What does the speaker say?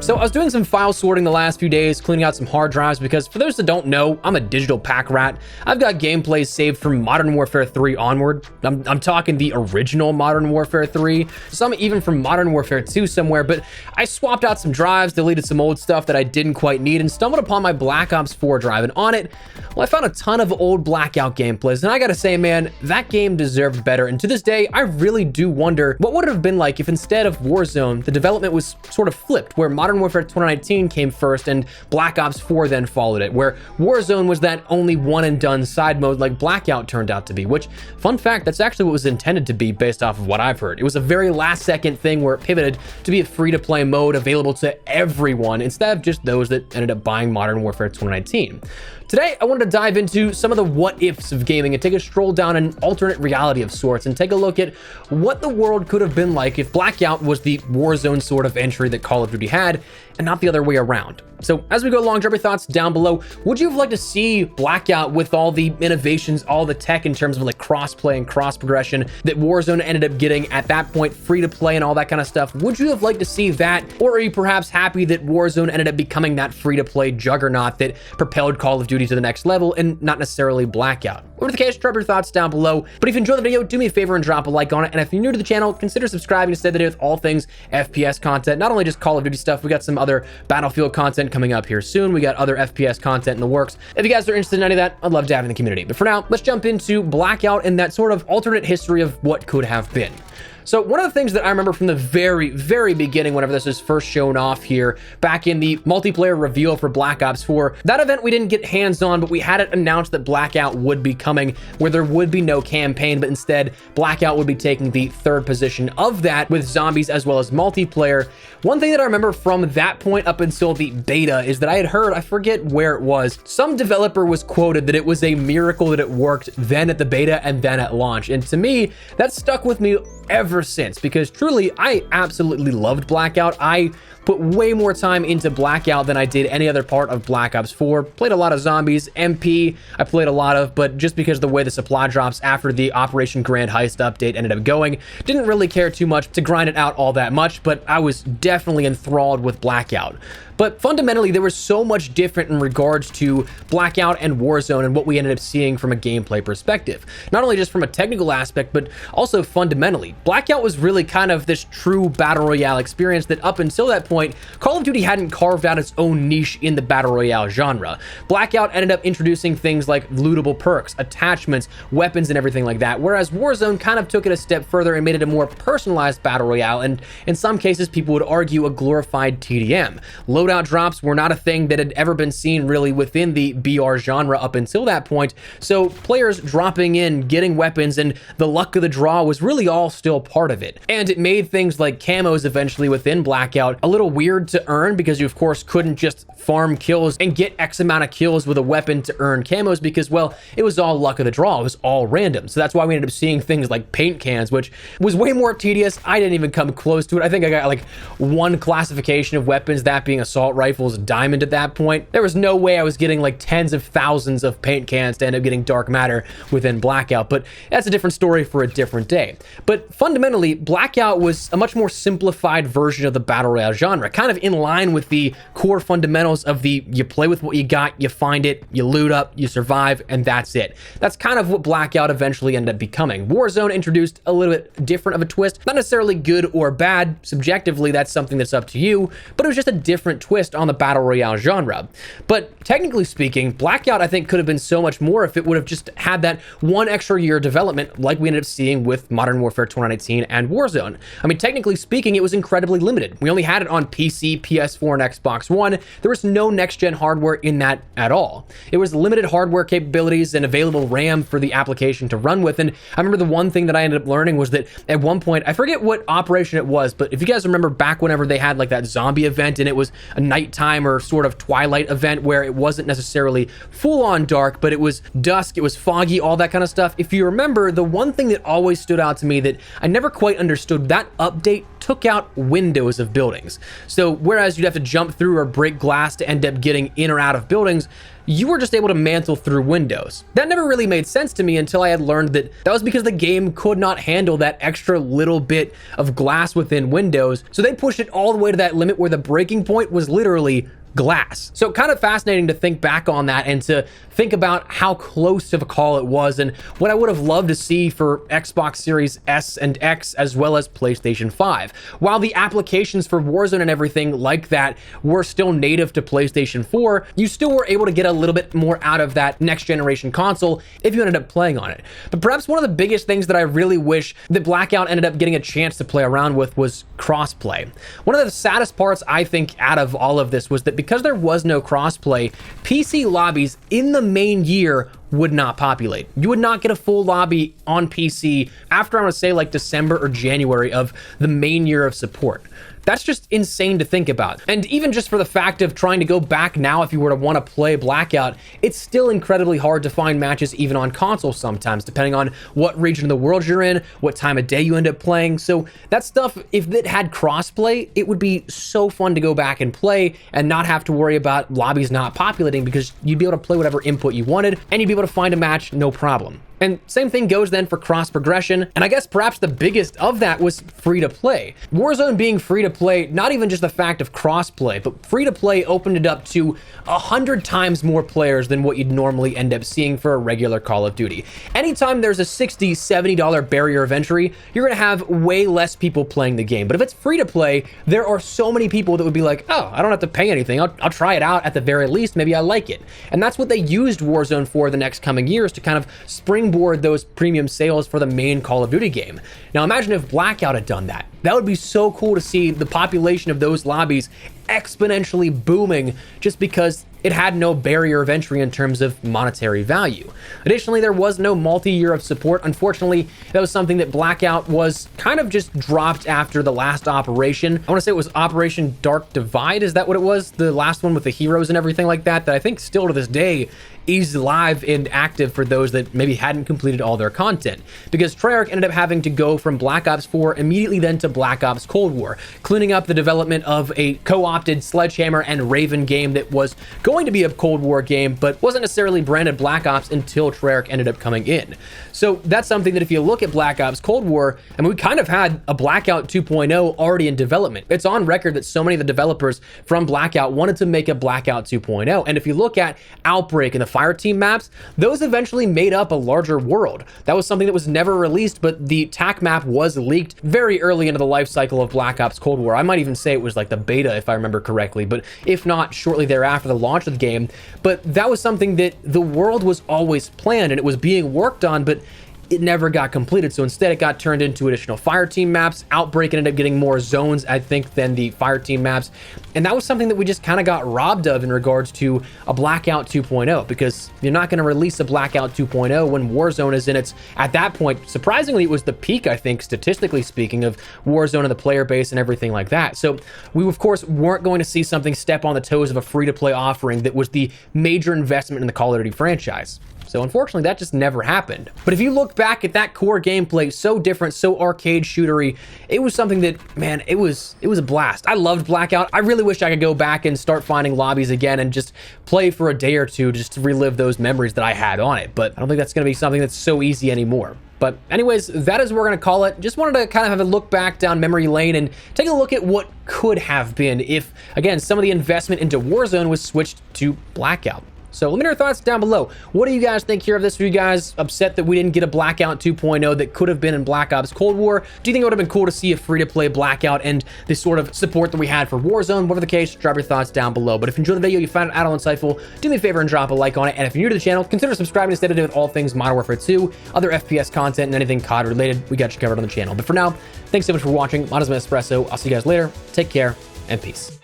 So I was doing some file sorting the last few days, cleaning out some hard drives because for those that don't know, I'm a digital pack rat. I've got gameplays saved from Modern Warfare 3 onward. I'm talking the original Modern Warfare 3, some even from Modern Warfare 2 somewhere, but I swapped out some drives, deleted some old stuff that I didn't quite need, and stumbled upon my Black Ops 4 drive, and on it, well, I found a ton of old Blackout gameplays, and I gotta say, man, that game deserved better, and to this day, I really do wonder what would it have been like if instead of Warzone, the development was sort of flipped, where Modern Warfare 2019 came first and Black Ops 4 then followed it, where Warzone was that only one and done side mode like Blackout turned out to be, which, fun fact, that's actually what was intended to be based off of what I've heard. It was a very last second thing where it pivoted to be a free-to-play mode available to everyone instead of just those that ended up buying Modern Warfare 2019. Today, I wanted to dive into some of the what-ifs of gaming and take a stroll down an alternate reality of sorts and take a look at what the world could have been like if Blackout was the Warzone sort of entry that Call of Duty had and not the other way around. So as we go along, drop your thoughts down below. Would you have liked to see Blackout with all the innovations, all the tech in terms of like cross-play and cross-progression that Warzone ended up getting at that point, free-to-play and all that kind of stuff? Would you have liked to see that? Or are you perhaps happy that Warzone ended up becoming that free-to-play juggernaut that propelled Call of Duty to the next level and not necessarily Blackout? Whatever the case, drop your thoughts down below. But if you enjoyed the video, do me a favor and drop a like on it. And if you're new to the channel, consider subscribing to stay up to date with all things FPS content, not only just Call of Duty stuff. We got some other Battlefield content coming up here soon. We got other FPS content in the works. If you guys are interested in any of that, I'd love to have you in the community. But for now, let's jump into Blackout and that sort of alternate history of what could have been. So one of the things that I remember from the very, very beginning, whenever this was first shown off here, back in the multiplayer reveal for Black Ops 4, that event we didn't get hands-on, but we had it announced that Blackout would be coming, where there would be no campaign, but instead Blackout would be taking the third position of that with zombies as well as multiplayer. One thing that I remember from that point up until the beta is that I had heard, I forget where it was, some developer was quoted that it was a miracle that it worked then at the beta and then at launch. And to me, that stuck with me ever since, because truly I absolutely loved Blackout. I put way more time into Blackout than I did any other part of Black Ops 4. Played a lot of zombies. MP I played a lot of, but just because of the way the supply drops after the Operation Grand Heist update ended up going, didn't really care too much to grind it out all that much, but I was definitely enthralled with Blackout. But fundamentally, there was so much different in regards to Blackout and Warzone and what we ended up seeing from a gameplay perspective. Not only just from a technical aspect, but also fundamentally. Blackout was really kind of this true Battle Royale experience that up until that point, Call of Duty hadn't carved out its own niche in the Battle Royale genre. Blackout ended up introducing things like lootable perks, attachments, weapons, and everything like that, whereas Warzone kind of took it a step further and made it a more personalized Battle Royale, and in some cases, people would argue a glorified TDM. Loadout drops were not a thing that had ever been seen really within the BR genre up until that point, so players dropping in, getting weapons, and the luck of the draw was really all still part of it. And it made things like camos eventually within Blackout a little weird to earn, because you of course couldn't just farm kills and get X amount of kills with a weapon to earn camos, because, well, it was all luck of the draw. It was all random. So that's why we ended up seeing things like paint cans, which was way more tedious. I didn't even come close to it. I think I got like one classification of weapons, that being assault rifles, diamond at that point. There was no way I was getting like tens of thousands of paint cans to end up getting dark matter within Blackout, but that's a different story for a different day. But fundamentally, Blackout was a much more simplified version of the Battle Royale genre, kind of in line with the core fundamentals of the you play with what you got, you find it, you loot up, you survive, and that's it. That's kind of what Blackout eventually ended up becoming. Warzone introduced a little bit different of a twist, not necessarily good or bad. Subjectively, that's something that's up to you, but it was just a different twist on the Battle Royale genre. But technically speaking, Blackout I think could have been so much more if it would have just had that one extra year of development like we ended up seeing with Modern Warfare 2019 and Warzone. I mean, technically speaking, it was incredibly limited. We only had it on PC, PS4, and Xbox One. There was no next-gen hardware in that at all. It was limited hardware capabilities and available RAM for the application to run with. And I remember the one thing that I ended up learning was that at one point, I forget what operation it was, but if you guys remember back whenever they had like that zombie event and it was a nighttime or sort of twilight event where it wasn't necessarily full-on dark, but it was dusk, it was foggy, all that kind of stuff. If you remember, the one thing that always stood out to me that I never quite understood, that update took out windows of buildings. So whereas you'd have to jump through or break glass to end up getting in or out of buildings, you were just able to mantle through windows. That never really made sense to me until I had learned that that was because the game could not handle that extra little bit of glass within windows, so they pushed it all the way to that limit where the breaking point was literally glass. So kind of fascinating to think back on that and to think about how close of a call it was and what I would have loved to see for Xbox Series S and X as well as PlayStation 5. While the applications for Warzone and everything like that were still native to PlayStation 4, you still were able to get a little bit more out of that next generation console if you ended up playing on it. But perhaps one of the biggest things that I really wish that Blackout ended up getting a chance to play around with was crossplay. One of the saddest parts I think out of all of this was that because there was no crossplay, PC lobbies in the main year would not populate. You would not get a full lobby on PC after, I'm gonna say, like December or January of the main year of support. That's just insane to think about. And even just for the fact of trying to go back now, if you were to want to play Blackout, it's still incredibly hard to find matches even on console sometimes, depending on what region of the world you're in, what time of day you end up playing. So that stuff, if it had crossplay, it would be so fun to go back and play and not have to worry about lobbies not populating, because you'd be able to play whatever input you wanted and you'd be able to find a match no problem. And same thing goes then for cross progression. And I guess perhaps the biggest of that was free to play. Warzone being free to play, not even just the fact of cross play, but free to play opened it up to 100 times more players than what you'd normally end up seeing for a regular Call of Duty. Anytime there's a $60, $70 barrier of entry, you're gonna have way less people playing the game. But if it's free to play, there are so many people that would be like, oh, I don't have to pay anything. I'll try it out at the very least. Maybe I like it. And that's what they used Warzone for the next coming years, to kind of springboard those premium sales for the main Call of Duty game. Now imagine if Blackout had done that. That would be so cool to see the population of those lobbies exponentially booming just because it had no barrier of entry in terms of monetary value. Additionally, there was no multi-year of support. Unfortunately, that was something that Blackout was kind of just dropped after the last operation. I want to say it was Operation Dark Divide. Is that what it was? The last one with the heroes and everything like that, that I think still to this day is live and active for those that maybe hadn't completed all their content, because Treyarch ended up having to go from Black Ops 4 immediately then to Black Ops Cold War, cleaning up the development of a co-opted Sledgehammer and Raven game that was going to be a Cold War game, but wasn't necessarily branded Black Ops until Treyarch ended up coming in. So that's something that if you look at Black Ops Cold War, and we kind of had a Blackout 2.0 already in development. It's on record that so many of the developers from Blackout wanted to make a Blackout 2.0. And if you look at Outbreak and the Fireteam maps, those eventually made up a larger world. That was something that was never released, but the TAC map was leaked very early into the life cycle of Black Ops Cold War. I might even say it was like the beta, if I remember correctly, but if not, shortly thereafter the launch of the game. But that was something that the world was always planned and it was being worked on, but it never got completed. So instead it got turned into additional Fireteam maps. Outbreak ended up getting more zones, I think, than the Fireteam maps. And that was something that we just kind of got robbed of in regards to a Blackout 2.0, because you're not going to release a Blackout 2.0 when Warzone is in its, at that point, surprisingly, it was the peak, I think, statistically speaking, of Warzone and the player base and everything like that. So we, of course, weren't going to see something step on the toes of a free-to-play offering that was the major investment in the Call of Duty franchise. So unfortunately, that just never happened. But if you look back at that core gameplay, so different, so arcade shootery, it was something that, man, it was a blast. I loved Blackout. I really wish I could go back and start finding lobbies again and just play for a day or two just to relive those memories that I had on it. But I don't think that's going to be something that's so easy anymore. But anyways, that is what we're going to call it. Just wanted to kind of have a look back down memory lane and take a look at what could have been if, again, some of the investment into Warzone was switched to Blackout. So let me know your thoughts down below. What do you guys think here of this? Are you guys upset that we didn't get a Blackout 2.0 that could have been in Black Ops Cold War? Do you think it would have been cool to see a free-to-play Blackout and the sort of support that we had for Warzone? Whatever the case, drop your thoughts down below. But if you enjoyed the video, you found it out insightful, do me a favor and drop a like on it. And if you're new to the channel, consider subscribing to stay up to date with all things Modern Warfare 2, other FPS content, and anything COD related. We got you covered on the channel. But for now, thanks so much for watching. My name is Espresso. I'll see you guys later. Take care and peace.